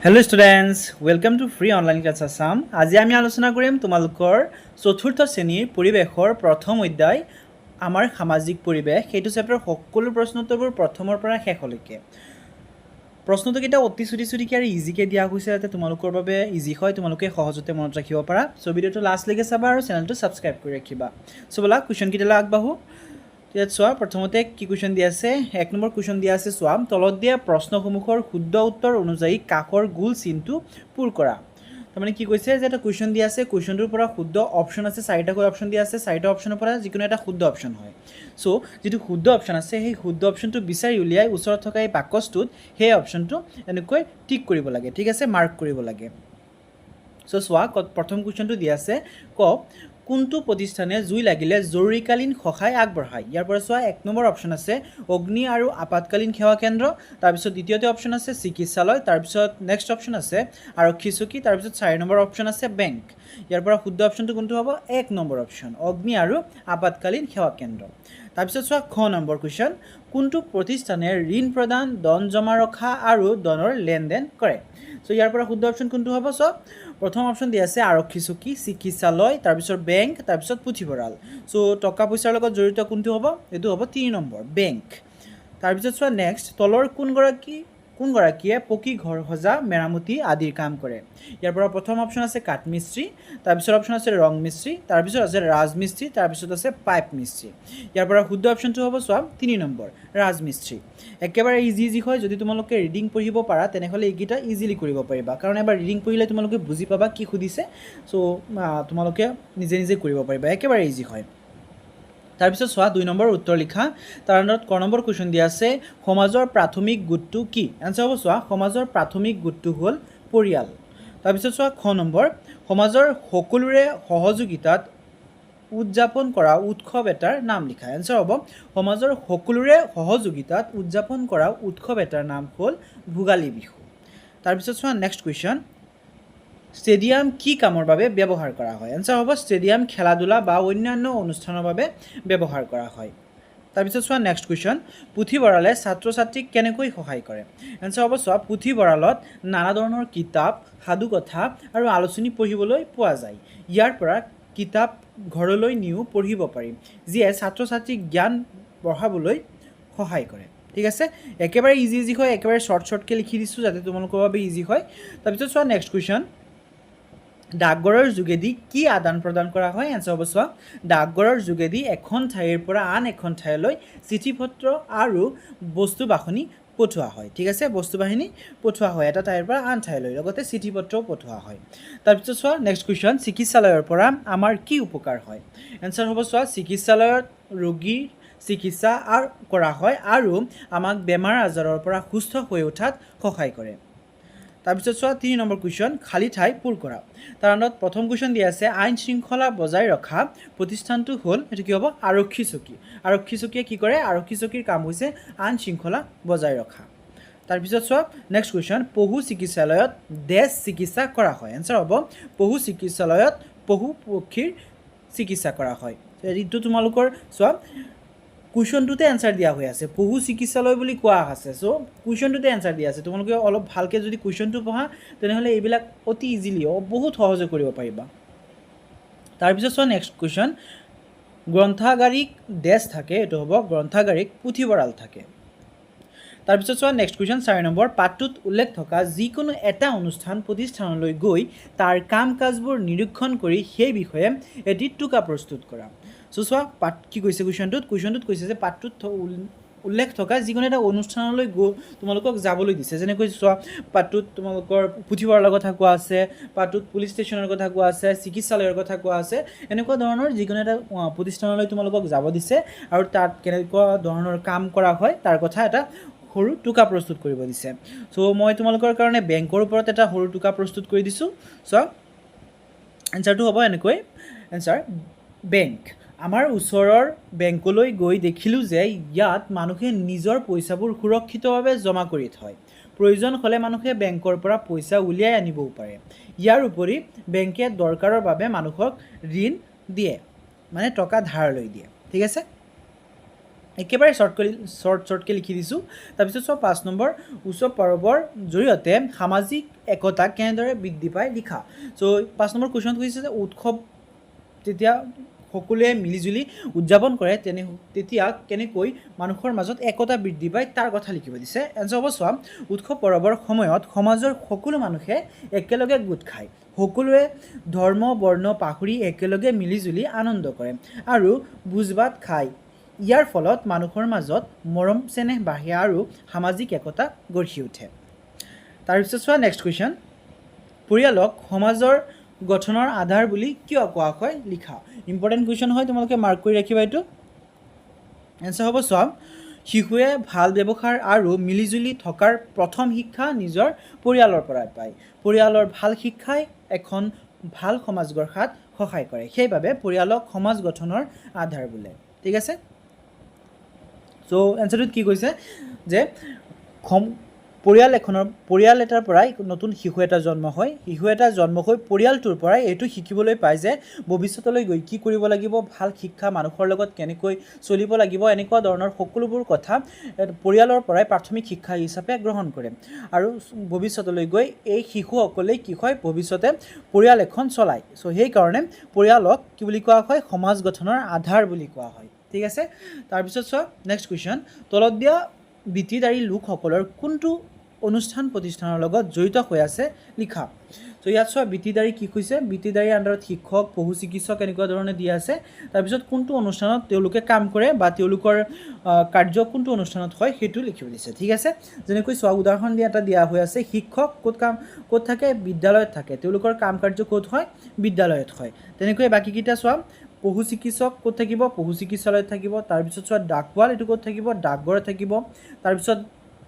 Hello students welcome to free online class Assam. आज आमी आलोचना करिम तुमालोकर चतुर्थ श्रेणीर परिवेशर प्रथम अध्याय आमार सामाजिक परिवेश हेतु चैप्टार सकलो प्रश्नोत्तरবোৰ प्रथমৰ পৰা শেষলৈকে। प्रश्नोत्तरকেইটা অতি ছুটি আৰু ইজিকে দিয়া হৈছে যাতে তোমালোকৰ বাবে ইজি হয়, তোমালোকে সহজতে মনত ৰাখিব পাৰা। সো ভিডিওটো লাষ্টলৈকে চাবা আৰু চেনেলটো সাবস্ক্ৰাইব কৰি ৰাখিবা। সো বলা কোৱেশ্চন কেইটালৈ আগবাঢ়ো। ইয়াত চোৱা প্ৰথমতে কি কোৱেশ্চন দিয়া আছে, এক নম্বৰ কোৱেশ্চন দিয়া আছে চোৱা, তলত দিয়া প্ৰশ্নসমূহৰ শুদ্ধ উত্তৰ অনুযায়ী কাকৰ গোল চিনটো পূৰ কৰা। তাৰমানে কি কৈছে যে এটা কুৱেশ্যন দিয়া আছে, কুৱেশ্যনটোৰ পৰা শুদ্ধ অপশ্যন আছে, চাৰিটাকৈ অপশ্যন দিয়া আছে, চাৰিটা অপশ্যনৰ পৰা যিকোনো এটা শুদ্ধ অপশ্যন হয়। চ' যিটো শুদ্ধ অপশ্যন আছে সেই শুদ্ধ অপশ্যনটো বিচাৰি উলিয়াই ওচৰত থকা এই বাকচটোত সেই অপশ্যনটো এনেকৈ টিক কৰিব লাগে, ঠিক আছে, মাৰ্ক কৰিব লাগে। চ' চোৱা প্ৰথম কুৱেশ্যনটো দিয়া আছে, কওক কোনটো প্ৰতিষ্ঠানে জুই লাগিলে জৰুৰীকালীন সহায় আগবঢ়ায়। ইয়াৰ পৰা চোৱা এক নম্বৰ অপশ্যন আছে অগ্নি আৰু আপাতকালীন সেৱা কেন্দ্ৰ, তাৰপিছত দ্বিতীয়তে অপশ্যন আছে চিকিৎসালয়, তাৰপিছত নেক্সট অপশ্যন আছে আৰক্ষী চকী, তাৰপিছত 4 নম্বৰ অপশ্যন আছে বেংক। ইয়াৰ পৰা শুদ্ধ অপশ্যনটো কোনটো হ'ব, এক নম্বৰ অপশ্যন অগ্নি আৰু আপাতকালীন সেৱা কেন্দ্ৰ। তাৰপিছত চোৱা খ নম্বৰ কুৱেশ্যন, কোনটো প্ৰতিষ্ঠানে ঋণ প্ৰদান, ধন জমা ৰখা আৰু ধনৰ লেনদেন কৰে। চ' ইয়াৰ পৰা শুদ্ধ অপশ্যন কোনটো হ'ব, চব প্ৰথম অপশ্যন দিয়া আছে আৰক্ষী চকী, চিকিৎসালয়, তাৰপিছত বেংক, তাৰপিছত পুথিভঁৰাল। চ' টকা পইচাৰ লগত জড়িত কোনটো হ'ব, এইটো হ'ব 3 নম্বৰ বেংক। তাৰপিছত চোৱা নেক্সট, তলৰ কোনগৰাকীয়ে পকী ঘৰ সজা, মেৰামতি আদিৰ কাম কৰে। ইয়াৰ পৰা প্ৰথম অপশ্যন আছে কাঠমিস্ত্ৰী, তাৰপিছত অপশ্যন আছে ৰং মিস্ত্ৰী, তাৰপিছত আছে ৰাজমিস্ত্ৰী, তাৰপিছত আছে পাইপ মিস্ত্ৰী। ইয়াৰ পৰা শুদ্ধ অপশ্যনটো হ'ব চোৱা 3 নম্বৰ ৰাজমিস্ত্ৰী। একেবাৰে ইজি হয়, যদি তোমালোকে ৰিডিং পঢ়িব পাৰা তেনেহ'লে এইকেইটা ইজিলি কৰিব পাৰিবা, কাৰণ এবাৰ ৰিডিং পঢ়িলে তোমালোকে বুজি পাবা কি সুধিছে। চ' তোমালোকে নিজে কৰিব পাৰিবা, একেবাৰে ইজি হয়। তাৰপিছত চোৱা 2 নম্বৰ উত্তৰ লিখা, তাৰ আণ্ডাৰত ক নম্বৰ কুৱেশ্যন দিয়া আছে সমাজৰ প্ৰাথমিক গোটটো কি। এনচাৰ হ'ব চোৱা সমাজৰ প্ৰাথমিক গোটটো হ'ল পৰিয়াল। তাৰপিছত চোৱা খ নম্বৰ, সমাজৰ সকলোৰে সহযোগিতাত উদযাপন কৰা উৎসৱ এটাৰ নাম লিখা। এনচাৰ হ'ব সমাজৰ সকলোৰে সহযোগিতাত উদযাপন কৰা উৎসৱ এটাৰ নাম হ'ল ভোগালী বিহু। তাৰপিছত চোৱা নেক্সট কুৱেশ্যন, ষ্টেডিয়াম কি কামৰ বাবে ব্যৱহাৰ কৰা হয়। এনচাৰ হ'ব ষ্টেডিয়াম খেলা ধূলা বা অন্যান্য অনুষ্ঠানৰ বাবে ব্যৱহাৰ কৰা হয়। তাৰপিছত চোৱা নেক্সট কুৱেশ্যন, পুথিভঁৰালে ছাত্ৰ ছাত্ৰীক কেনেকৈ সহায় কৰে। এনচাৰ হ'ব চোৱা পুথিভঁৰালত নানা ধৰণৰ কিতাপ, সাধুকথা আৰু আলোচনী পঢ়িবলৈ পোৱা যায়। ইয়াৰ পৰা কিতাপ ঘৰলৈ নিও পঢ়িব পাৰি, যিয়ে ছাত্ৰ ছাত্ৰীক জ্ঞান বঢ়াবলৈ সহায় কৰে। ঠিক আছে, একেবাৰে ইজি হয়, একেবাৰে শ্বৰ্টকৈ লিখি দিছোঁ যাতে তোমালোকৰ বাবে ইজি হয়। তাৰপিছত চোৱা নেক্সট কুৱেশ্যন, ডাকঘৰৰ যোগেদি কি আদান প্ৰদান কৰা হয়। এনচাৰ হ'ব চোৱা ডাকঘৰৰ যোগেদি এখন ঠাইৰ পৰা আন এখন ঠাইলৈ চিঠি পত্ৰ আৰু বস্তু বাহনি পঠোৱা হয়। ঠিক আছে, বস্তু বাহিনী পঠোৱা হয় এটা ঠাইৰ পৰা আন ঠাইলৈ, লগতে চিঠি পত্ৰও পঠোৱা হয়। তাৰপিছত চোৱা নেক্সট কুৱেশ্যন, চিকিৎসালয়ৰ পৰা আমাৰ কি উপকাৰ হয়। এনচাৰ হ'ব চোৱা চিকিৎসালয়ত ৰোগীৰ চিকিৎসা কৰা হয় আৰু আমাক বেমাৰ আজাৰৰ পৰা সুস্থ হৈ উঠাত সহায় কৰে। তাৰপিছত চোৱা 3 নম্বৰ কুৱেশ্যন, খালী ঠাই পূৰ কৰা। তাৰ আণ্ডাৰত প্ৰথম কুৱেশ্যন দিয়া আছে আইন শৃংখলা বজাই ৰখা প্ৰতিষ্ঠানটো হ'ল, এইটো কি হ'ব, আৰক্ষী চকী। আৰক্ষী চকীয়ে কি কৰে, আৰক্ষী চকীৰ কাম হৈছে আইন শৃংখলা বজাই ৰখা। তাৰপিছত চোৱা নেক্সট কুৱেশ্যন, পশু চিকিৎসালয়ত চিকিৎসা কৰা হয়। এনচাৰ হ'ব পশু চিকিৎসালয়ত পশু পক্ষীৰ চিকিৎসা কৰা হয়। এইটো তোমালোকৰ চোৱা কুৱেশ্যনটোতে এনচাৰ দিয়া হৈ আছে, পশু চিকিৎসালয় বুলি কোৱা আছে। চ' কুৱেশ্যনটোতে এনচাৰ দিয়া আছে, তোমালোকে অলপ ভালকৈ যদি কুৱেশ্যনটো পঢ়া তেনেহ'লে এইবিলাক অতি ইজিলি বহুত সহজে কৰিব পাৰিবা। তাৰপিছত চোৱা নেক্সট কুৱেশ্যন, গ্ৰন্থাগাৰিক থাকে, এইটো হ'ব গ্ৰন্থাগাৰিক পুথিভঁৰাল থাকে। তাৰপিছত চোৱা নেক্সট কুৱেশ্যন 4 নম্বৰ, পাঠটোত উল্লেখ থকা যিকোনো এটা অনুষ্ঠান প্ৰতিষ্ঠানলৈ গৈ তাৰ কাম কাজবোৰ নিৰীক্ষণ কৰি সেই বিষয়ে এটি টোকা প্ৰস্তুত কৰা। চ' চোৱা পাঠ কি কৈছে, কুৱেশ্যনটোত কৈছে যে পাঠটোত উল্লেখ থকা যিকোনো এটা অনুষ্ঠানলৈ তোমালোকক যাবলৈ দিছে। যেনেকৈ চোৱা পাঠটোত তোমালোকৰ পুথিভঁৰালৰ কথা কোৱা আছে, পাঠটোত পুলিচ ষ্টেচনৰ কথা কোৱা আছে, চিকিৎসালয়ৰ কথা কোৱা আছে, এনেকুৱা ধৰণৰ যিকোনো এটা প্ৰতিষ্ঠানলৈ তোমালোকক যাব দিছে আৰু তাত কেনেকুৱা ধৰণৰ কাম কৰা হয় তাৰ কথা এটা সৰু টোকা প্ৰস্তুত কৰিব দিছে। চ' মই তোমালোকৰ কাৰণে বেংকৰ ওপৰত এটা সৰু টোকা প্ৰস্তুত কৰি দিছোঁ। চ' এনচাৰটো হ'ব এনেকৈ, এনচাৰ বেংক। আমাৰ ওচৰৰ বেংকলৈ গৈ দেখিলোঁ যে ইয়াত মানুহে নিজৰ পইচাবোৰ সুৰক্ষিতভাৱে জমা কৰি থয়। প্ৰয়োজন হ'লে মানুহে বেংকৰ পৰা পইচা উলিয়াই আনিবও পাৰে। ইয়াৰ উপৰি বেংকে দৰকাৰৰ বাবে মানুহক ঋণ দিয়ে, মানে টকা ধাৰলৈ দিয়ে। ঠিক আছে, একেবাৰে শ্বৰ্টকৈ লিখি দিছোঁ। তাৰপিছত চোৱা 5 নম্বৰ, উৎসৱ পৰ্বৰ জৰিয়তে সামাজিক একতা কেনেদৰে বৃদ্ধি পায় লিখা। চ' 5 নম্বৰ কুৱেশ্যনত কৈছে যে উৎসৱ যেতিয়া সকলোৱে মিলিজুলি উদযাপন কৰে তেতিয়া কেনেকৈ মানুহৰ মাজত একতা বৃদ্ধি পায় তাৰ কথা লিখিব দিছে। এনচাৰ হ'ব চোৱা, উৎসৱ পৰ্বৰ সময়ত সমাজৰ সকলো মানুহে একেলগে গোট খায়, সকলোৱে ধৰ্ম বৰ্ণ পাহৰি একেলগে মিলিজুলি আনন্দ কৰে আৰু ভোজ ভাত খায়। ইয়াৰ ফলত মানুহৰ মাজত মৰম চেনেহ বাঢ়ে আৰু সামাজিক একতা গঢ়ি উঠে। তাৰপিছত চোৱা নেক্সট কুৱেশ্যন, পৰিয়ালক সমাজৰ গঠনৰ আধাৰ বুলি কিয় কোৱা হয় লিখা। ইম্পৰ্টেণ্ট কুৱেশ্যন হয়, তোমালোকে মাৰ্ক কৰি ৰাখিবা এইটো। এনচাৰ হ'ব চোৱা, শিশুৱে ভাল ব্যৱহাৰ আৰু মিলিজুলি থকাৰ প্ৰথম শিক্ষা নিজৰ পৰিয়ালৰ পৰাই পায়। পৰিয়ালৰ ভাল শিক্ষাই এখন ভাল সমাজ গঢ়াত সহায় কৰে, সেইবাবে পৰিয়ালক সমাজ গঠনৰ আধাৰ বোলে। ঠিক আছে, চ' এনচাৰটোত কি কৈছে যে পৰিয়াল এটাৰ পৰাই নতুন শিশু এটা জন্ম হয়, শিশু এটা জন্ম হৈ পৰিয়ালটোৰ পৰাই এইটো শিকিবলৈ পায় যে ভৱিষ্যতলৈ গৈ কি কৰিব লাগিব, ভাল শিক্ষা, মানুহৰ লগত কেনেকৈ চলিব লাগিব, এনেকুৱা ধৰণৰ সকলোবোৰ কথা পৰিয়ালৰ পৰাই প্ৰাথমিক শিক্ষা হিচাপে গ্ৰহণ কৰে। আৰু ভৱিষ্যতলৈ গৈ এই শিশুসকলেই কি হয়, ভৱিষ্যতে পৰিয়াল এখন চলায়। চ' সেইকাৰণে পৰিয়ালক কি বুলি কোৱা হয়, সমাজ গঠনৰ আধাৰ বুলি কোৱা হয়। ঠিক আছে, তাৰপিছত চোৱা নেক্সট কুৱেশ্যন, তলত দিয়া বৃত্তিধাৰী লোকসকলৰ কোনটো অনুষ্ঠান প্ৰতিষ্ঠানৰ লগত জড়িত হৈ আছে লিখা। ত' ইয়াত চোৱা বৃত্তিধাৰী কি কৈছে, বৃত্তিধাৰীৰ আণ্ডাৰত শিক্ষক, পশু চিকিৎসক এনেকুৱা ধৰণে দিয়া আছে। তাৰপিছত কোনটো অনুষ্ঠানত তেওঁলোকে কাম কৰে বা তেওঁলোকৰ কাৰ্য কোনটো অনুষ্ঠানত হয় সেইটো লিখিব দিছে। ঠিক আছে, যেনেকৈ চোৱা উদাহৰণ এটা দিয়া হৈ আছে, শিক্ষক ক'ত থাকে, বিদ্যালয়ত থাকে, তেওঁলোকৰ কাম কাৰ্য ক'ত হয়, বিদ্যালয়ত হয়। তেনেকৈ বাকীকেইটা চোৱা, পশু চিকিৎসক ক'ত থাকিব, পশু চিকিৎসালয়ত থাকিব। তাৰপিছত চোৱা ডাকোৱাল, এইটো ক'ত থাকিব, ডাকঘৰত থাকিব। তাৰপিছত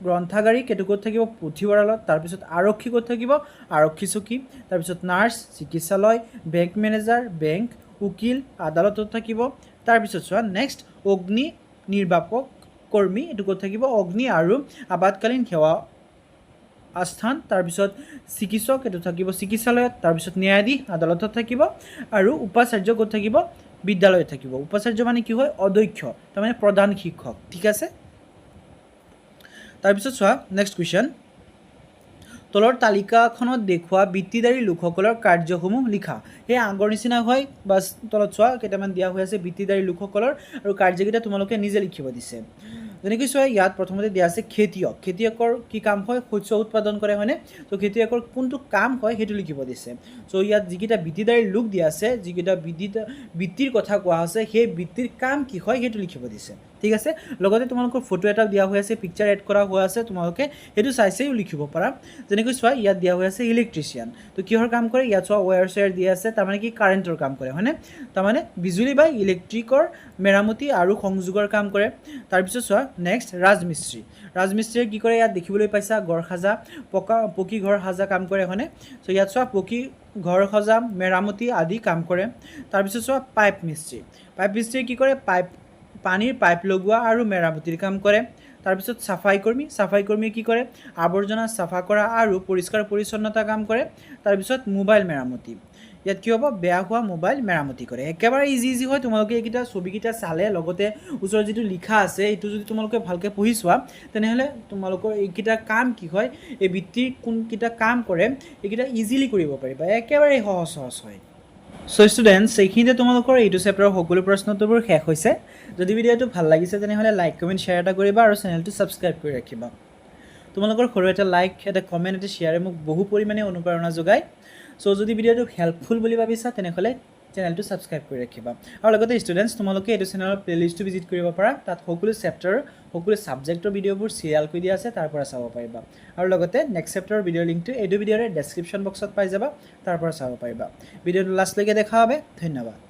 গ্ৰন্থাগাৰিক, এইটো ক'ত থাকিব, পুথিভঁৰালত। তাৰপিছত আৰক্ষী ক'ত থাকিব, আৰক্ষী চকী। তাৰপিছত নাৰ্ছ, চিকিৎসালয়। Bank manager, bank. উকিল, আদালতত থাকিব। তাৰপিছত চোৱা নেক্সট, অগ্নি নিৰ্বাপক কৰ্মী, এইটো ক'ত থাকিব, অগ্নি আৰু আপাতকালীন সেৱা আস্থান। তাৰপিছত চিকিৎসক, এইটো থাকিব চিকিৎসালয়ত। তাৰপিছত ন্যায়াধীশ, আদালতত থাকিব। আৰু উপাচাৰ্য ক'ত থাকিব, বিদ্যালয়ত থাকিব। উপাচাৰ্য মানে কি হয়, অধ্যক্ষ, তাৰমানে প্ৰধান শিক্ষক। ঠিক আছে, তাৰপিছত চোৱা নেক্সট কুৱেশ্যন, তলৰ তালিকাখনত দেখুওৱা বৃত্তিধাৰী লোকসকলৰ কাৰ্যসমূহ লিখা। সেই আগৰ নিচিনা হয়, বাছ তলত চোৱা কেইটামান দিয়া হৈ আছে বৃত্তিধাৰী লোকসকলৰ, আৰু কাৰ্যকেইটা তোমালোকে নিজে লিখিব দিছে। যেনেকৈ চোৱা ইয়াত প্ৰথমতে দিয়া আছে খেতিয়ক, খেতিয়কৰ কি কাম হয়, শস্য উৎপাদন কৰে হয়নে। ত' খেতিয়কৰ কোনটো কাম হয় সেইটো লিখিব দিছে। চ' ইয়াত যিকেইটা বৃত্তিধাৰী লোক দিয়া আছে, যিকেইটা বৃত্তিৰ কথা কোৱা আছে, সেই বৃত্তিৰ কাম কি হয় সেইটো লিখিব দিছে। ঠিক আছে, লগতে তোমালোকৰ ফটো এটা দিয়া হৈ আছে, পিকচাৰ এড কৰা হৈ আছে, তোমালোকে সেইটো চাইছেও লিখিব পাৰা। যেনেকৈ চোৱা ইয়াত দিয়া হৈ আছে ইলেক্ট্ৰিচিয়ান, তো কিহৰ কাম কৰে, ইয়াত চোৱা ৱায়াৰ চয়াৰ দিয়া আছে, তাৰমানে কি কাৰেণ্টৰ কাম কৰে হয়নে, তাৰমানে বিজুলী বা ইলেক্ট্ৰিকৰ মেৰামতি আৰু সংযোগৰ কাম কৰে। তাৰপিছত চোৱা নেক্সট ৰাজমিস্ত্ৰী, ৰাজমিস্ত্ৰীয়ে কি কৰে, ইয়াত দেখিবলৈ পাইছা ঘৰ সাজা, পকী ঘৰ সাজা কাম কৰে হয়নে। চ' ইয়াত চোৱা পকী ঘৰ সজা, মেৰামতি আদি কাম কৰে। তাৰপিছত চোৱা পাইপ মিস্ত্ৰী, পাইপ মিস্ত্ৰীয়ে কি কৰে, পানীৰ পাইপ লগোৱা আৰু মেৰামতিৰ কাম কৰে। তাৰপিছত চাফাই কৰ্মীয়ে কি কৰে, আৱৰ্জনা চাফা কৰা আৰু পৰিষ্কাৰ পৰিচ্ছন্নতা কাম কৰে। তাৰপিছত মোবাইল মেৰামতি, ইয়াত কি হ'ব, বেয়া হোৱা মোবাইল মেৰামতি কৰে। একেবাৰে ইজি হয়, তোমালোকে এইকেইটা ছবিকেইটা চালে লগতে ওচৰত যিটো লিখা আছে এইটো যদি তোমালোকে ভালকৈ পঢ়ি চোৱা, তেনেহ'লে তোমালোকৰ এইকেইটা কাম কি হয়, এই বৃত্তিৰ কোনকেইটা কাম কৰে এইকেইটা ইজিলি কৰিব পাৰিবা, একেবাৰে সহজ হয়। চ' ষ্টুডেণ্টছ, এইখিনিতে তোমালোকৰ এইটো চেপ্টাৰৰ সকলো প্ৰশ্নোত্তৰবোৰ শেষ হৈছে। যদি ভিডিঅ'টো ভাল লাগিছে তেনেহ'লে লাইক কমেণ্ট শ্বেয়াৰ এটা কৰিবা আৰু চেনেলটো ছাবস্ক্ৰাইব কৰি ৰাখিবা। তোমালোকৰ সৰু এটা লাইক, এটা কমেণ্ট, এটা শ্বেয়াৰে মোক বহু পৰিমাণে অনুপ্ৰেৰণা যোগায়। চ' যদি ভিডিঅ'টো হেল্পফুল বুলি ভাবিছা তেনেহ'লে চেনেলটো ছাবস্ক্ৰাইব কৰি ৰাখিবা। আৰু লগতে ষ্টুডেণ্টছ, তোমালোকে এইটো চেনেলৰ প্লেলিষ্টটো ভিজিট কৰিব পাৰা, তাত সকলো চেপ্টাৰ, সকলো ছাবজেক্টৰ ভিডিঅ'বোৰ চিৰিয়েল কৰি দিয়া আছে, তাৰ পৰা চাব পাৰিবা। আৰু লগতে নেক্সট চেপ্টাৰৰ ভিডিঅ'ৰ লিংকটো এইটো ভিডিঅ'ৰে ডেছক্ৰিপশ্যন বক্সত পাই যাবা, তাৰ পৰা চাব পাৰিবা। ভিডিঅ'টো লাষ্টলৈকে দেখা বাবে ধন্যবাদ।